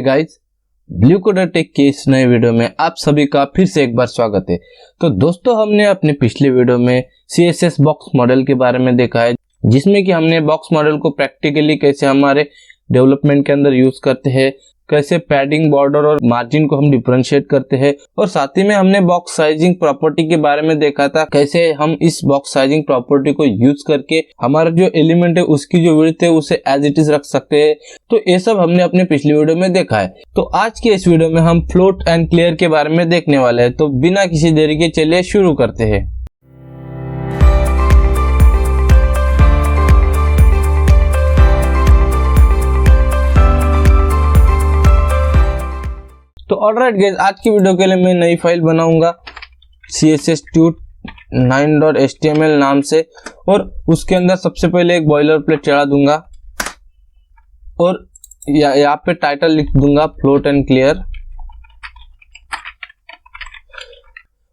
Guys, blue coder take के इस नए वीडियो में आप सभी का फिर से एक बार स्वागत है। तो दोस्तों, हमने अपने पिछले वीडियो में CSS बॉक्स मॉडल के बारे में देखा है, जिसमें कि हमने बॉक्स मॉडल को प्रैक्टिकली कैसे हमारे डेवलपमेंट के अंदर यूज करते हैं, कैसे पैडिंग, बॉर्डर और मार्जिन को हम डिफरेंशिएट करते हैं, और साथ ही में हमने बॉक्स साइजिंग प्रॉपर्टी के बारे में देखा था, कैसे हम इस बॉक्स साइजिंग प्रॉपर्टी को यूज करके हमारा जो एलिमेंट है उसकी जो विड्थ है उसे एज इट इज रख सकते हैं। तो ये सब हमने अपने पिछले वीडियो में देखा है। तो आज के इस वीडियो में हम फ्लोट एंड क्लियर के बारे में देखने वाले हैं। तो बिना किसी देरी के चलिए शुरू करते हैं। तो ऑलराइट गाइस, आज की वीडियो के लिए मैं नई फाइल बनाऊंगा css9.html नाम से, और उसके अंदर सबसे पहले एक बॉयलर प्लेट चढ़ा दूंगा और यहाँ पे टाइटल लिख दूंगा फ्लोट एंड क्लियर।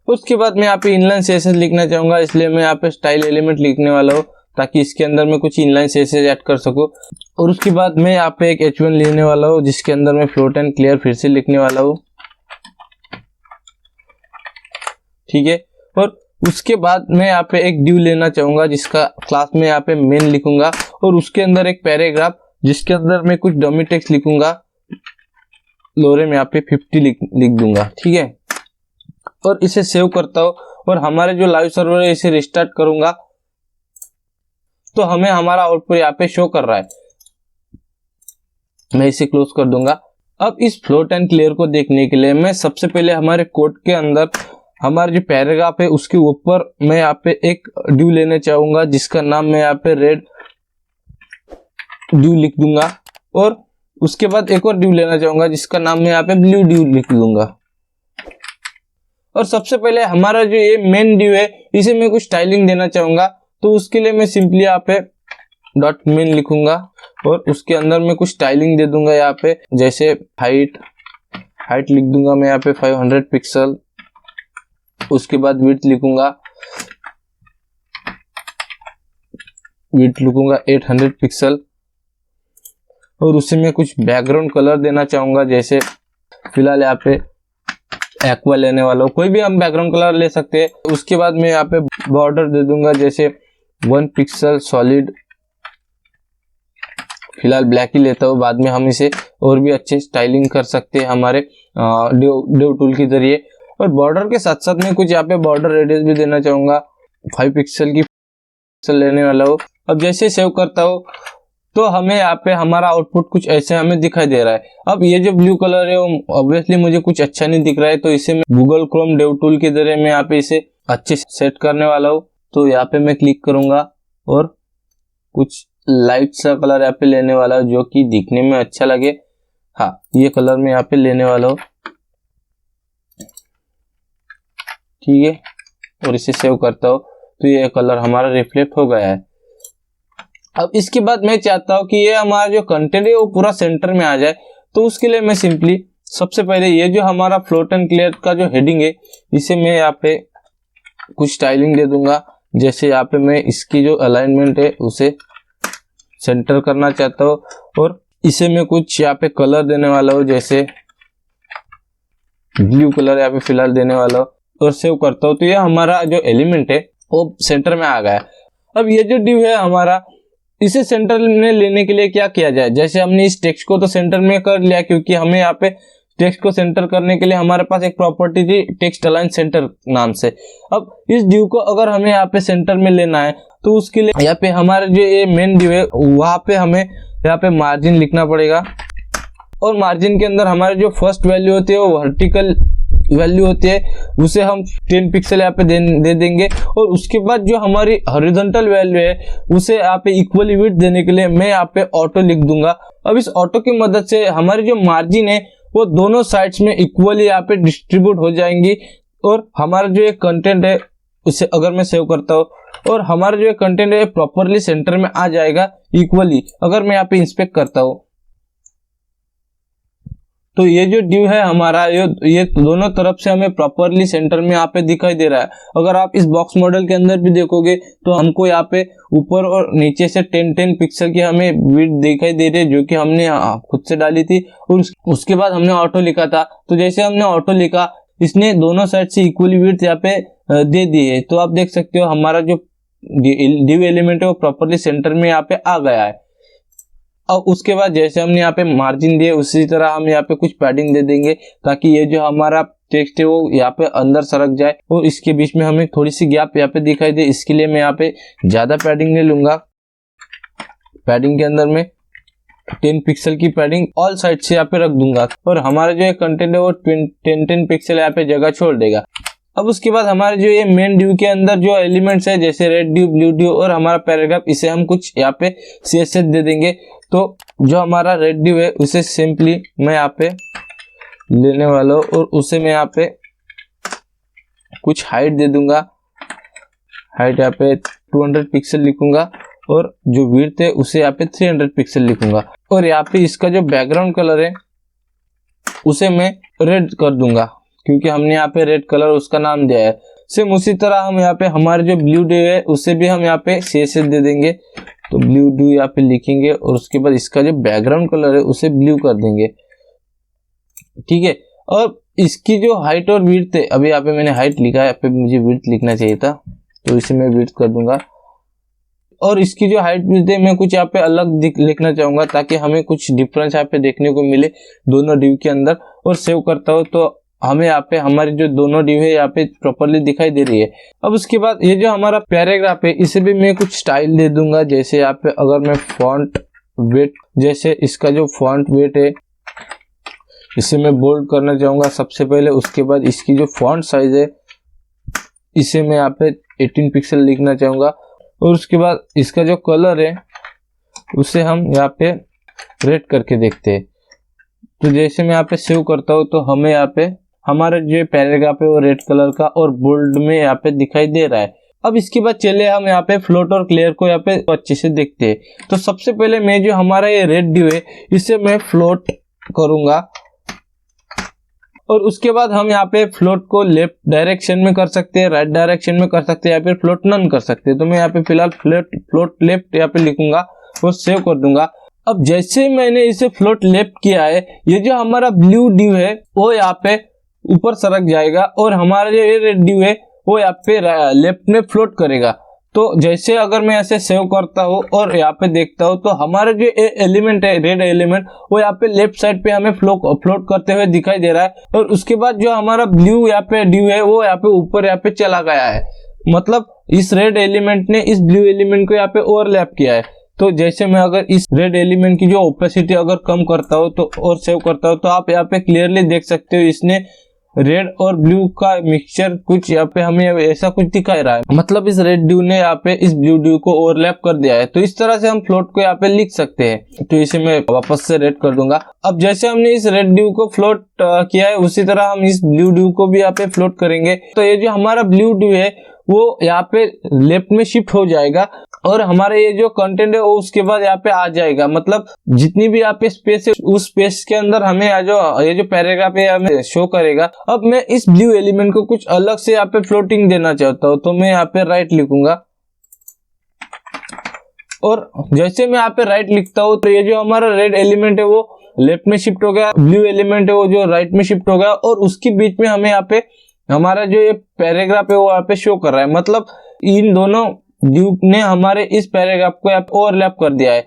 उसके बाद मैं यहाँ पे इनलाइन CSS लिखना चाहूंगा, इसलिए मैं यहाँ पे स्टाइल एलिमेंट लिखने वाला हूँ ताकि इसके अंदर मैं कुछ इनलाइन CSS ऐड कर सकूं। और उसके बाद मैं यहाँ पे एक h1 लेने वाला हूँ, जिसके अंदर मैं फ्लोट एंड क्लियर फिर से लिखने वाला हूँ, ठीक है। और उसके बाद मैं यहाँ पे एक div लेना चाहूंगा, जिसका क्लास में यहाँ पे मेन लिखूंगा, और उसके अंदर एक पैराग्राफ जिसके अंदर मैं कुछ डमी टेक्स्ट लिखूंगा, लोरे में यहाँ पे 50 लिख दूंगा, ठीक है। और इसे सेव करता हूँ और हमारे जो लाइव सर्वर है इसे रिस्टार्ट करूंगा, तो हमें हमारा आउटपुट यहाँ पे शो कर रहा है। मैं इसे क्लोज कर दूंगा। अब इस फ्लोट एंड क्लियर को देखने के लिए मैं सबसे पहले हमारे कोड के अंदर हमारा जो पैराग्राफ है उसके ऊपर मैं यहाँ पे एक div लेने चाहूंगा, जिसका नाम मैं यहाँ पे रेड div लिख दूंगा, और उसके बाद एक और div लेना चाहूंगा जिसका नाम मैं यहाँ पे ब्लू div लिख दूंगा। और सबसे पहले हमारा जो ये मेन div है इसे मैं कुछ स्टाइलिंग देना चाहूंगा, तो उसके लिए मैं सिंपली यहाँ पे डॉट मेन लिखूंगा और उसके अंदर मैं कुछ स्टाइलिंग दे दूंगा। यहाँ पे जैसे हाइट लिख दूंगा मैं यहाँ पे 500 पिक्सल। उसके बाद विड्थ लिखूंगा 800 पिक्सल, और उसे मैं कुछ बैकग्राउंड कलर देना चाहूंगा, जैसे फिलहाल यहाँ पे एक्वा लेने वाला हूँ, कोई भी हम बैकग्राउंड कलर ले सकते हैं। उसके बाद मैं यहाँ पे बॉर्डर दे दूंगा जैसे 1 पिक्सल सॉलिड, फिलहाल ब्लैक ही लेता हूँ, बाद में हम इसे और भी अच्छे स्टाइलिंग कर सकते हैं हमारे डिव टूल के जरिए। और बॉर्डर के साथ साथ में कुछ यहाँ पे बॉर्डर रेडियस भी देना चाहूंगा, 5 पिक्सल की लेने वाला हूँ। अब जैसे सेव करता हूँ तो हमें यहाँ पे हमारा आउटपुट कुछ ऐसे हमें दिखाई दे रहा है। अब ये जो ब्लू कलर है वो ऑब्वियसली मुझे कुछ अच्छा नहीं दिख रहा है, तो इसे मैं गूगल क्रोम डेव टूल के जरिए मैं यहाँ पे इसे अच्छे सेट करने वाला हूँ। तो यहाँ पे मैं क्लिक करूंगा और कुछ लाइट सा कलर यहाँ पे लेने वाला हूँ जो कि दिखने में अच्छा लगे। हाँ, ये कलर मैं यहाँ पे लेने वाला हूँ, ठीक है। और इसे सेव करता हूँ तो ये कलर हमारा रिफ्लेक्ट हो गया है। अब इसके बाद मैं चाहता हूँ कि ये हमारा जो कंटेंट है वो पूरा सेंटर में आ जाए, तो उसके लिए मैं सिंपली सबसे पहले ये जो हमारा फ्लोट एंड क्लियर का जो हेडिंग है इसे मैं यहाँ पे कुछ स्टाइलिंग दे दूंगा। जैसे यहाँ पे मैं इसकी जो अलाइनमेंट है उसे सेंटर करना चाहता हूँ, और इसे मैं कुछ यहाँ पे कलर देने वाला हूँ, जैसे ब्लू कलर यहाँ पे फिलहाल देने वाला हूँ, और सेव करता हूँ। तो ये हमारा जो एलिमेंट है वो सेंटर में आ गया। अब ये जो div है हमारा, इसे सेंटर में लेने के लिए क्या किया जाए, जैसे हमने इस टेक्स्ट को तो सेंटर में कर लिया, क्योंकि हमें यहाँ पे टेक्स्ट को सेंटर करने के लिए हमारे पास एक प्रॉपर्टी थी टेक्स्ट अलाइन सेंटर नाम से। अब इस div को अगर हमें यहाँ पे सेंटर में लेना है तो उसके लिए यहाँ पे हमारे जो ये मेन div है वहां पे हमें यहाँ पे मार्जिन लिखना पड़ेगा, और मार्जिन के अंदर हमारे जो फर्स्ट वैल्यू होती है वो वर्टिकल वैल्यू होती है, उसे हम 10 पिक्सल यहाँ पे दे देंगे। और उसके बाद जो हमारी हॉरिजॉन्टल वैल्यू है उसे यहाँ पे इक्वली विड्थ देने के लिए मैं यहाँ पे ऑटो लिख दूंगा। अब इस ऑटो की मदद से हमारी जो मार्जिन है वो दोनों साइड्स में इक्वली यहाँ पे डिस्ट्रीब्यूट हो जाएंगी, और हमारा जो ये कंटेंट है उसे अगर मैं सेव करता हूँ और हमारा जो कंटेंट है प्रॉपरली सेंटर में आ जाएगा इक्वली। अगर मैं यहाँ पे इंस्पेक्ट करता हूँ तो ये जो ड्यू है हमारा ये दोनों तरफ से हमें प्रॉपरली सेंटर में यहाँ पे दिखाई दे रहा है। अगर आप इस बॉक्स मॉडल के अंदर भी देखोगे तो हमको यहाँ पे ऊपर और नीचे से 10 पिक्सल की हमें विड्थ दिखाई दे रही है, जो कि हमने खुद से डाली थी और उसके बाद हमने ऑटो लिखा था। तो जैसे हमने ऑटो लिखा, इसने दोनों साइड से इक्वली विड्थ यहाँ पे दे दी है। तो आप देख सकते हो हमारा जो ड्यू एलिमेंट है वो प्रॉपरली सेंटर में यहाँ पे आ गया है। अब उसके बाद जैसे हमने यहाँ पे मार्जिन दिए उसी तरह हम यहाँ पे कुछ पैडिंग दे देंगे, ताकि ये जो हमारा टेक्स्ट है वो यहाँ पे अंदर सरक जाए और इसके बीच में हमें थोड़ी सी गैप यहाँ पे दिखाई दे। इसके लिए मैं यहाँ पे ज्यादा पैडिंग ले लूंगा। पैडिंग के अंदर में 10 पिक्सल की पैडिंग ऑल साइड से यहाँ पे रख दूंगा और हमारा जो कंटेंट है वो 10 पिक्सल यहाँ पे जगह छोड़ देगा। अब उसके बाद हमारे जो ये मेन ड्यू के अंदर जो एलिमेंट्स है, जैसे रेड ड्यू, ब्लू ड्यू और हमारा पैराग्राफ, इसे हम कुछ यहाँ पे CSS दे देंगे। तो जो हमारा रेड ड्यू है उसे सिंपली मैं यहाँ पे लेने वाला हूँ और उसे मैं यहाँ पे कुछ हाइट दे दूंगा। हाइट यहाँ पे 200 पिक्सल लिखूंगा और जो विड्थ है उसे यहाँ पे 300 पिक्सल लिखूंगा और यहाँ पे इसका जो बैकग्राउंड कलर है उसे मैं रेड कर दूंगा, क्योंकि हमने यहाँ पे रेड कलर उसका नाम दिया है। सेम उसी तरह हम यहाँ पे हमारे जो ब्लू ड्यू है उसे भी हम यहाँ पे CSS दे देंगे। तो ब्लू ड्यू यहाँ पे लिखेंगे और उसके बाद इसका जो बैकग्राउंड कलर है उसे ब्लू कर देंगे, ठीक है। और इसकी जो हाइट और विड्थ है, अभी यहाँ पे मैंने हाइट लिखा है, यहाँ पे मुझे विड्थ लिखना चाहिए था, तो इसे मैं विड्थ कर दूंगा। और इसकी जो हाइट विड्थ है मैं कुछ यहाँ पे अलग लिखना चाहूंगा, ताकि हमें कुछ डिफरेंस यहाँ पे देखने को मिले दोनों ड्यू के अंदर। और सेव करता हूँ तो हमें यहाँ पे हमारी जो दोनों ड्यू है यहाँ पे प्रॉपरली दिखाई दे रही है। अब उसके बाद ये जो हमारा पैराग्राफ है इसे भी मैं कुछ स्टाइल दे दूंगा। जैसे यहाँ पे अगर मैं फॉन्ट वेट, जैसे इसका जो फॉन्ट वेट है इसे मैं बोल्ड करना चाहूंगा सबसे पहले। उसके बाद इसकी जो फॉन्ट साइज है इसे मैं यहाँ पे 18 पिक्सल लिखना चाहूंगा और उसके बाद इसका जो कलर है उसे हम यहाँ पे रेड करके देखते हैं। तो जैसे मैं यहाँ पे सेव करता हूँ तो हमें यहाँ पे हमारा जो पैराग्राफ है वो रेड कलर का और बोल्ड में यहाँ पे दिखाई दे रहा है। अब इसके बाद चले हम यहाँ पे फ्लोट और क्लियर को यहाँ पे अच्छे से देखते हैं। तो सबसे पहले मैं जो हमारा ये रेड ड्यू है इसे मैं फ्लोट करूंगा और उसके बाद हम यहाँ पे फ्लोट को लेफ्ट डायरेक्शन में कर सकते हैं, राइट डायरेक्शन में कर सकते हैं, या फिर फ्लोट नन कर सकते हैं। तो मैं यहाँ पे फिलहाल फ्लोट लेफ्ट यहाँ पे लिखूंगा और सेव कर दूंगा। अब जैसे मैंने इसे फ्लोट लेफ्ट किया है, ये जो हमारा ब्लू ड्यू है वो यहाँ पे ऊपर सरक जाएगा और हमारा जो ये रेड ड्यू है वो यहाँ पे लेफ्ट में फ्लोट करेगा। तो जैसे अगर मैं ऐसे सेव करता हूँ और यहाँ पे देखता हूँ तो हमारा जो एलिमेंट है रेड एलिमेंट वो यहाँ पे लेफ्ट साइड पे हमें फ्लोट करते हुए दिखाई दे रहा है। और उसके बाद जो हमारा ब्लू यहाँ पे ड्यू है वो यहाँ पे ऊपर यहाँ पे चला गया है, मतलब इस रेड एलिमेंट ने इस ब्लू एलिमेंट को यहाँ पे ओवरलैप किया है। तो जैसे मैं अगर इस रेड एलिमेंट की जो ओपेसिटी अगर कम करता हूँ तो और सेव करता हूँ तो आप यहाँ पे क्लियरली देख सकते हो इसने रेड और ब्लू का मिक्सचर कुछ यहाँ पे हमें ऐसा कुछ दिखाई रहा है, मतलब इस रेड ड्यू ने यहाँ पे इस ब्लू ड्यू को ओवरलैप कर दिया है। तो इस तरह से हम फ्लोट को यहाँ पे लिख सकते हैं। तो इसे मैं वापस से रेड कर दूंगा। अब जैसे हमने इस रेड ड्यू को फ्लोट किया है उसी तरह हम इस ब्लू ड्यू को भी यहाँ पे फ्लोट करेंगे। तो ये जो हमारा ब्लू ड्यू है वो यहाँ पे लेफ्ट में शिफ्ट हो जाएगा और हमारे ये जो कंटेंट है वो उसके बाद यहाँ पे आ जाएगा, मतलब जितनी भी यहाँ पे स्पेस है उस स्पेस के अंदर हमें ये जो पैराग्राफ है हमें शो करेगा। अब मैं इस ब्लू एलिमेंट को कुछ अलग से यहाँ पे फ्लोटिंग देना चाहता हूँ, तो मैं यहाँ पे राइट लिखूंगा और जैसे मैं यहाँ पे राइट लिखता हूँ तो ये जो हमारा रेड एलिमेंट है वो लेफ्ट में शिफ्ट हो गया, ब्लू एलिमेंट है वो जो राइट में शिफ्ट हो गया और उसके बीच में हमें यहाँ पे हमारा जो ये पैराग्राफ है वो यहाँ पे शो कर रहा है, मतलब इन दोनों ड्यू ने हमारे इस पैराग्राफ को यहाँ पे ओवरलैप कर दिया है।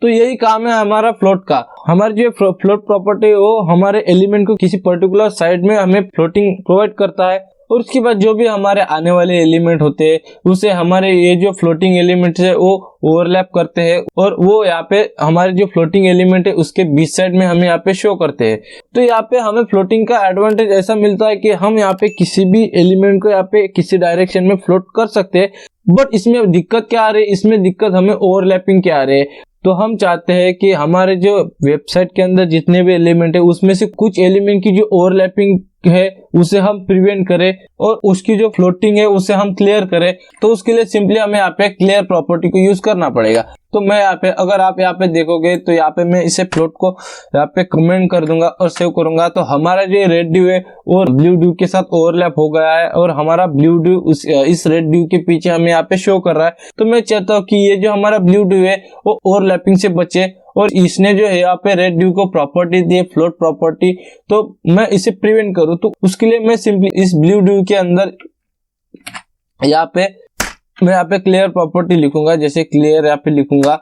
तो यही काम है हमारा फ्लोट का। हमारी जो फ्लोट प्रॉपर्टी है वो हमारे एलिमेंट को किसी पर्टिकुलर साइड में हमें फ्लोटिंग प्रोवाइड करता है और उसके बाद जो भी हमारे आने वाले एलिमेंट होते हैं उसे हमारे ये जो फ्लोटिंग एलिमेंट है वो ओवरलैप करते हैं और वो यहाँ पे हमारे जो फ्लोटिंग एलिमेंट है उसके बीच साइड में हमें यहाँ पे शो करते हैं। तो यहाँ पे हमें फ्लोटिंग का एडवांटेज ऐसा मिलता है कि हम यहाँ पे किसी भी एलिमेंट को यहाँ पे किसी डायरेक्शन में फ्लोट कर सकते हैं। बट इसमें दिक्कत क्या आ रही है, इसमें दिक्कत हमें ओवरलैपिंग क्या आ रही है। तो हम चाहते हैं कि हमारे जो वेबसाइट के अंदर जितने भी एलिमेंट है उसमें से कुछ एलिमेंट की जो ओवरलैपिंग है उसे हम प्रिवेंट करें और उसकी जो फ्लोटिंग है उसे हम क्लियर करें। तो उसके लिए सिंपली हमें यहाँ पे क्लियर प्रॉपर्टी को यूज करना पड़ेगा। तो मैं यहाँ पे, अगर आप यहाँ पे देखोगे तो यहाँ पे मैं इसे फ्लोट को यहाँ पे कमेंट कर दूंगा और सेव करूंगा, तो हमारा जो रेड ड्यू है वो ब्लू ड्यू के साथ ओवरलैप हो गया है और हमारा ब्लू ड्यू इस रेड ड्यू के पीछे हमें यहाँ पे शो कर रहा है। तो मैं चाहता हूँ कि ये जो हमारा ब्लू ड्यू है वो ओवरलैपिंग से बचे, और इसने जो है यहाँ पे रेड ड्यू को प्रॉपर्टी दी है फ्लोट प्रॉपर्टी, तो मैं इसे प्रिवेंट करूँ तो उसके लिए मैं सिंपली इस ब्लू ड्यू के अंदर यहाँ पे मैं यहाँ पे क्लियर प्रॉपर्टी लिखूंगा, जैसे क्लियर यहाँ पे लिखूंगा।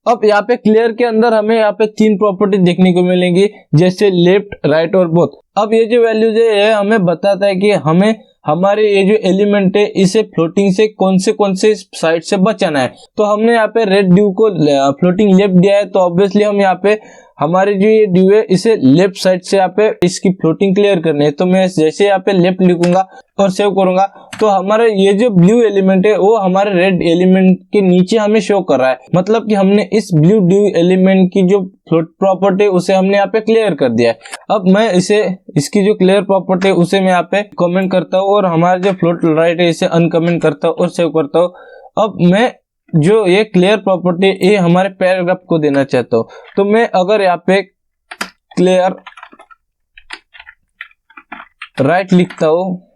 अब यहाँ पे क्लियर के अंदर हमें यहाँ पे 3 प्रॉपर्टी देखने को मिलेंगी, जैसे लेफ्ट, राइट और बोथ। अब ये जो वैल्यूज है हमें बताता है कि हमें हमारे ये जो एलिमेंट है इसे फ्लोटिंग से कौन से साइड से बचाना है। तो हमने यहाँ पे रेड ड्यू को फ्लोटिंग लेफ्ट दिया है, तो ऑब्वियसली हम यहाँ पे हमारी जो ये ड्यू है इसे लेफ्ट साइड से यहाँ पे इसकी फ्लोटिंग क्लियर करनी है। तो मैं जैसे यहाँ पे लेफ्ट लिखूंगा और सेव करूंगा तो हमारा ये जो ब्लू एलिमेंट है वो हमारे रेड एलिमेंट के नीचे हमें शो कर रहा है, मतलब कि हमने इस ब्लू ड्यू एलिमेंट की जो फ्लोट प्रॉपर्टी उसे हमने यहाँ पे क्लियर कर दिया है। अब मैं इसकी जो क्लियर प्रॉपर्टी है उसे मैं यहाँ पे कमेंट करता हूँ और हमारा जो फ्लोट राइट है इसे अनकमेंट करता हूँ और सेव करता हूँ। अब मैं जो ये क्लियर प्रॉपर्टी ये हमारे पैराग्राफ को देना चाहता हूँ, तो मैं अगर यहाँ पे क्लियर राइट लिखता हूँ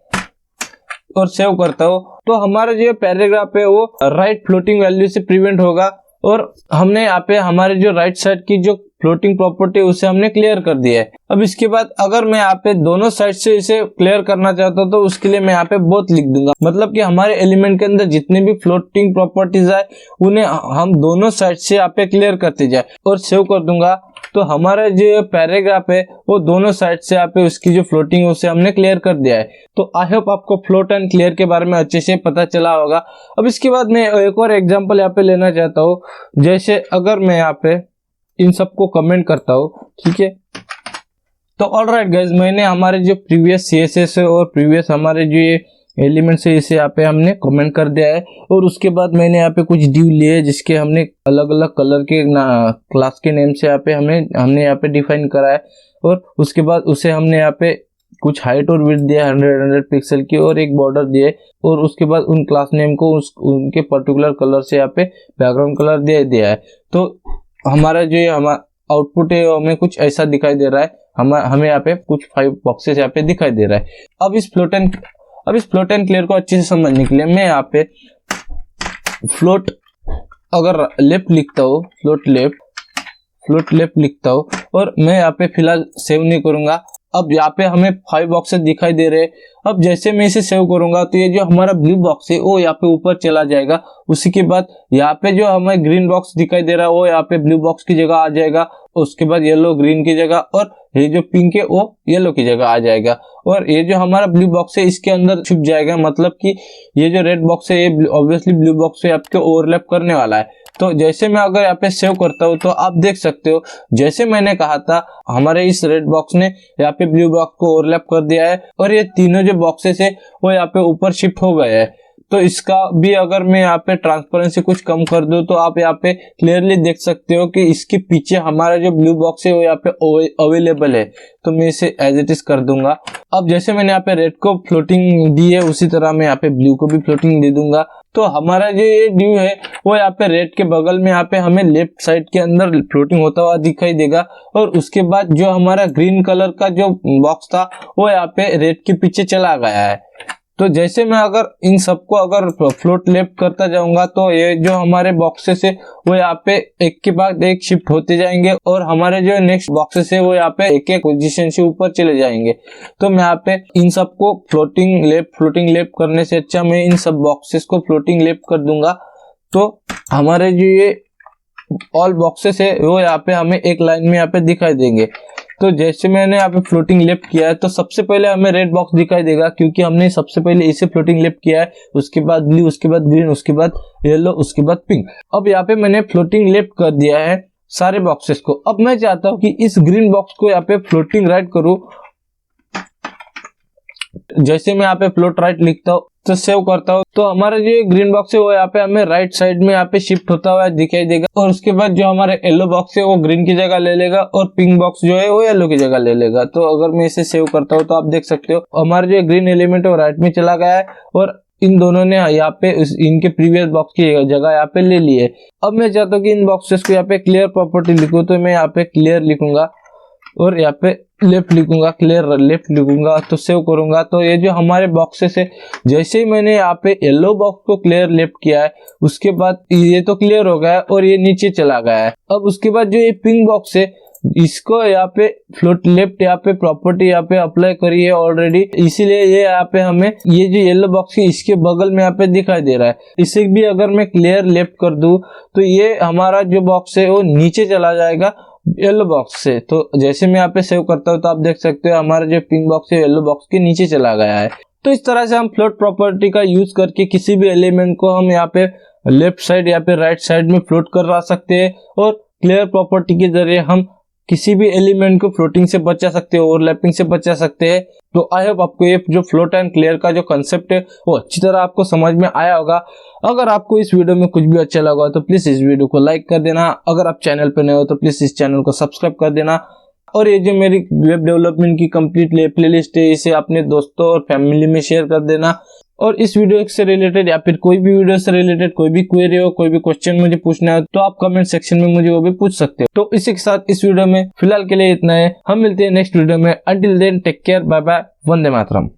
और सेव करता हूँ तो हमारा जो पैराग्राफ है वो राइट फ्लोटिंग वैल्यू से प्रिवेंट होगा, और हमने यहाँ पे हमारे जो राइट साइड की जो फ्लोटिंग प्रॉपर्टी उसे हमने क्लियर कर दिया है। अब इसके बाद अगर मैं यहाँ पे दोनों साइड से इसे क्लियर करना चाहता हूँ तो उसके लिए मैं यहाँ पे बोथ लिख दूंगा, मतलब कि हमारे एलिमेंट के अंदर जितने भी फ्लोटिंग प्रॉपर्टीज आए उन्हें हम दोनों साइड से यहाँ पे क्लियर करते जाए और सेव कर दूंगा। तो हमारा जो पैराग्राफ है वो दोनों साइड से यहाँ पे उसकी जो फ्लोटिंग है उसे हमने क्लियर कर दिया है। तो आई होप आपको फ्लोट एंड क्लियर के बारे में अच्छे से पता चला होगा। अब इसके बाद मैं एक और एग्जांपल यहाँ पे लेना चाहता हूँ, जैसे अगर मैं यहाँ पे इन सबको कमेंट करता हूँ, ठीक है। तो ऑलराइट गाइज, मैंने हमारे जो प्रीवियस CSS है और प्रीवियस हमारे जो ये एलिमेंट्स है इसे यहाँ पे हमने कमेंट कर दिया है, और उसके बाद मैंने यहाँ पे कुछ ड्यू लिए जिसके हमने अलग अलग कलर के क्लास के नेम से यहाँ पे हमने यहाँ पे डिफाइन करा है, और उसके बाद उसे हमने यहाँ पे कुछ हाइट और विड्थ दिया 100 पिक्सल की और एक बॉर्डर दिए, और उसके बाद उन क्लास नेम को उनके पर्टिकुलर कलर से यहाँ पे बैकग्राउंड कलर दे दिया है। तो हमारा जो हमारा आउटपुट है हमें कुछ ऐसा दिखाई दे रहा है, हमें यहाँ पे कुछ 5 बॉक्सेस यहाँ पे दिखाई दे रहा है। अब इस फ्लोट एंड क्लियर को अच्छे से समझने के लिए मैं यहाँ पे फ्लोट अगर लेफ्ट लिखता हूँ, फ्लोट लेफ्ट लिखता हूँ, और मैं यहाँ पे फिलहाल सेव नहीं करूंगा। अब यहाँ पे हमें 5 बॉक्सेस दिखाई दे रहे हैं। अब जैसे मैं इसे सेव करूंगा तो ये जो हमारा ब्लू बॉक्स है वो यहाँ पे ऊपर चला जाएगा। उसी के बाद यहाँ पे जो हमें ग्रीन बॉक्स दिखाई दे रहा है वो यहाँ पे ब्लू बॉक्स की जगह आ जाएगा। उसके बाद येलो ग्रीन की जगह, और ये जो पिंक है वो येलो की जगह आ जाएगा, और ये जो हमारा ब्लू बॉक्स है इसके अंदर छुप जाएगा, मतलब कि ये जो रेड बॉक्स है ये ऑब्वियसली ब्लू बॉक्स से आपके ओवरलैप करने वाला है। तो जैसे मैं अगर यहाँ पे सेव करता हूँ तो आप देख सकते हो जैसे मैंने कहा था हमारे इस रेड बॉक्स ने यहाँ पे ब्लू बॉक्स को ओवरलैप कर दिया है, और ये तीनों जो बॉक्सेस है वो यहाँ पे ऊपर शिफ्ट हो गए हैं। तो इसका भी अगर मैं यहाँ पे ट्रांसपेरेंसी कुछ कम कर दूं तो आप यहाँ पे क्लियरली देख सकते हो कि इसके पीछे हमारा जो ब्लू बॉक्स है वो यहाँ पे अवेलेबल है। तो मैं इसे एज इट इज कर दूंगा। अब जैसे मैंने यहाँ पे रेड को फ्लोटिंग दी है उसी तरह मैं यहाँ पे ब्लू को भी फ्लोटिंग दे दूंगा। तो हमारा जो ये ड्यू है वो यहाँ पे रेड के बगल में यहाँ पे हमें लेफ्ट साइड के अंदर फ्लोटिंग होता हुआ दिखाई देगा, और उसके बाद जो हमारा ग्रीन कलर का जो बॉक्स था वो यहाँ पे रेड के पीछे चला गया है। तो जैसे मैं अगर इन सबको अगर फ्लोट लेफ्ट करता जाऊंगा तो ये जो हमारे बॉक्सेस है वो यहाँ पे एक के बाद एक शिफ्ट होते जाएंगे, और हमारे जो नेक्स्ट बॉक्सेस है वो यहाँ पे एक एक पोजीशन से ऊपर चले जाएंगे। तो मैं यहाँ पे इन सबको फ्लोटिंग लेफ्ट करने से अच्छा मैं इन सब बॉक्सेस को फ्लोटिंग लेफ्ट कर दूंगा। तो हमारे जो ये ऑल बॉक्सेस है वो यहाँ पे हमें एक लाइन में यहाँ पे दिखाई देंगे। तो जैसे मैंने यहाँ पे फ्लोटिंग लेफ्ट किया है तो सबसे पहले हमें रेड बॉक्स दिखाई देगा क्योंकि हमने सबसे पहले इसे फ्लोटिंग लेफ्ट किया है, उसके बाद ब्लू, उसके बाद ग्रीन, उसके बाद येलो, उसके बाद पिंक। अब यहाँ पे मैंने फ्लोटिंग लेफ्ट कर दिया है सारे बॉक्सेस को। अब मैं चाहता हूँ कि इस ग्रीन बॉक्स को यहाँ पे फ्लोटिंग राइट करूँ। जैसे मैं यहाँ पे फ्लोट राइट लिखता हूँ तो सेव करता हूँ तो हमारा जो ग्रीन बॉक्स है वो यहाँ पे हमें राइट साइड में यहाँ पे शिफ्ट होता हुआ दिखाई देगा, और उसके बाद जो हमारा येलो बॉक्स है वो ग्रीन की जगह ले लेगा और पिंक बॉक्स जो है वो येलो की जगह ले लेगा। तो अगर मैं इसे सेव करता हूँ तो आप देख सकते हो हमारा जो ग्रीन एलिमेंट है वो राइट में चला गया है, और इन दोनों ने यहाँ पे इनके प्रीवियस बॉक्स की जगह यहाँ पे ले ली है। अब मैं चाहता हूँ कि इन बॉक्सेस को यहाँ पे क्लियर प्रॉपर्टी लिखूँ, तो मैं यहाँ पे क्लियर लिखूंगा और यहाँ पे लेफ्ट लिखूंगा, क्लियर लेफ्ट लिखूंगा, तो सेव करूंगा। तो ये जो हमारे बॉक्सेस है, जैसे ही मैंने यहाँ पे येलो बॉक्स को क्लियर लेफ्ट किया है, उसके बाद ये तो क्लियर हो गया है और ये नीचे चला गया है। अब उसके बाद जो ये पिंक बॉक्स है, इसको यहाँ पे फ्लोट लेफ्ट यहाँ पे प्रॉपर्टी यहाँ पे अप्लाई करी है ऑलरेडी, इसीलिए ये यहाँ पे हमें ये जो येलो बॉक्स है इसके बगल में यहाँ पे दिखाई दे रहा है। इसे भी अगर मैं क्लियर लेफ्ट कर दूं तो ये हमारा जो बॉक्स है वो नीचे चला जाएगा येलो बॉक्स से। तो जैसे मैं यहाँ पे सेव करता हूँ तो आप देख सकते हो हमारा जो पिंक बॉक्स है येलो बॉक्स के नीचे चला गया है। तो इस तरह से हम फ्लोट प्रॉपर्टी का यूज करके किसी भी एलिमेंट को हम यहाँ पे लेफ्ट साइड या पे राइट साइड में फ्लोट करवा सकते हैं, और क्लियर प्रॉपर्टी के जरिए हम किसी भी एलिमेंट को फ्लोटिंग से बचा सकते हैं, ओवरलैपिंग से बचा सकते हैं। तो आई होप आपको ये जो फ्लोट एंड क्लियर का जो कंसेप्ट है वो अच्छी तरह आपको समझ में आया होगा। अगर आपको इस वीडियो में कुछ भी अच्छा लगा तो प्लीज इस वीडियो को लाइक कर देना। अगर आप चैनल पर नए हो तो प्लीज इस चैनल को सब्सक्राइब कर देना। और ये जो मेरी वेब डेवलपमेंट की कंप्लीट प्लेलिस्ट है, इसे अपने दोस्तों और फैमिली में शेयर कर देना। और इस वीडियो से रिलेटेड या फिर कोई भी वीडियो से रिलेटेड कोई भी क्वेरी हो, कोई भी क्वेश्चन मुझे पूछना है तो आप कमेंट सेक्शन में मुझे वो भी पूछ सकते हो। तो इसी के साथ इस वीडियो में फिलहाल के लिए इतना है। हम मिलते हैं नेक्स्ट वीडियो में। Until then take care, bye bye, वंदे मातरम।